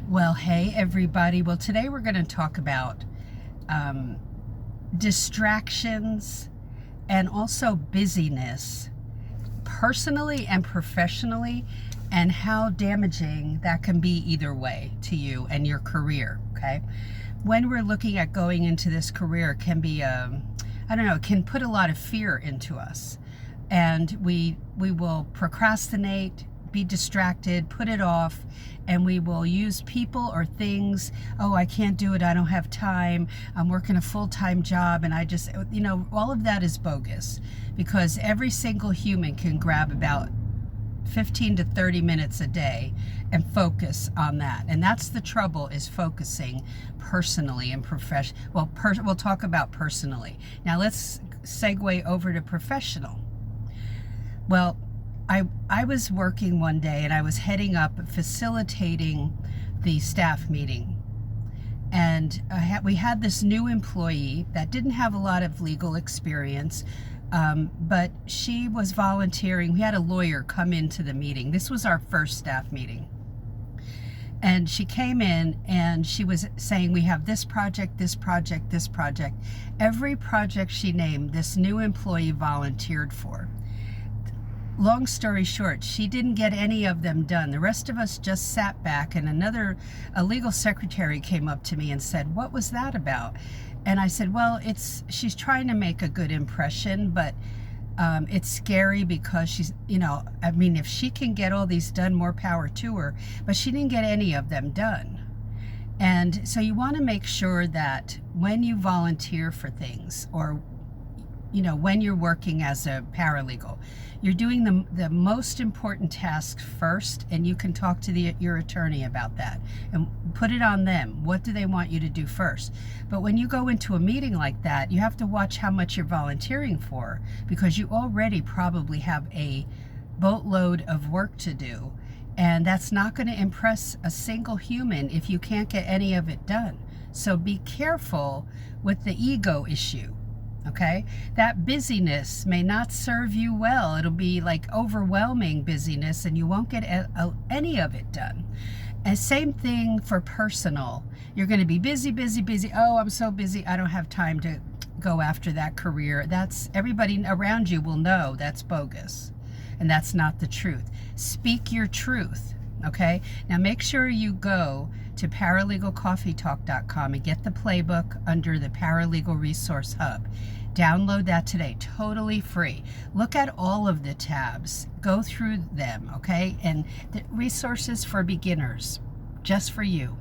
Well, hey everybody. Well, today we're going to talk about distractions and also busyness, personally and professionally, and how damaging that can be either way to you and your career, okay? When we're looking at going into this career, it can be, I don't know, it can put a lot of fear into us. And we will procrastinate, be distracted, put it off, and we will use people or things. Oh, I can't do it. I don't have time. I'm working a full-time job, and I just, all of that is bogus, because every single human can grab about 15 to 30 minutes a day and focus on that. And that's the trouble, is focusing personally and we'll talk about personally. Now let's segue over to professional. Well, I was working one day and I was heading up facilitating the staff meeting, and we had this new employee that didn't have a lot of legal experience, but she was volunteering. We had a lawyer come into the meeting. This was our first staff meeting. And she came in and she was saying, we have this project, this project, this project. Every project she named, this new employee volunteered for. Long story short, she didn't get any of them done. The rest of us just sat back, and a legal secretary came up to me and said, "What was that about?" And I said, well, she's trying to make a good impression, but it's scary because she's, if she can get all these done, more power to her, but she didn't get any of them done. And so you want to make sure that when you volunteer for things, or when you're working as a paralegal, you're doing the most important tasks first, and you can talk to your attorney about that and put it on them. What do they want you to do first? But when you go into a meeting like that, you have to watch how much you're volunteering for, because you already probably have a boatload of work to do, and that's not going to impress a single human if you can't get any of it done. So be careful with the ego issue. Okay, that busyness may not serve you well. It'll be like overwhelming busyness, and you won't get any of it done. And same thing for personal. You're going to be busy, busy, busy. Oh, I'm so busy, I don't have time to go after that career. That's, everybody around you will know that's bogus, and that's not the truth. Speak your truth. Okay, now make sure you go to paralegalcoffeetalk.com and get the playbook under the Paralegal Resource Hub. Download that today, totally free. Look at all of the tabs, go through them, okay? And the resources for beginners, just for you.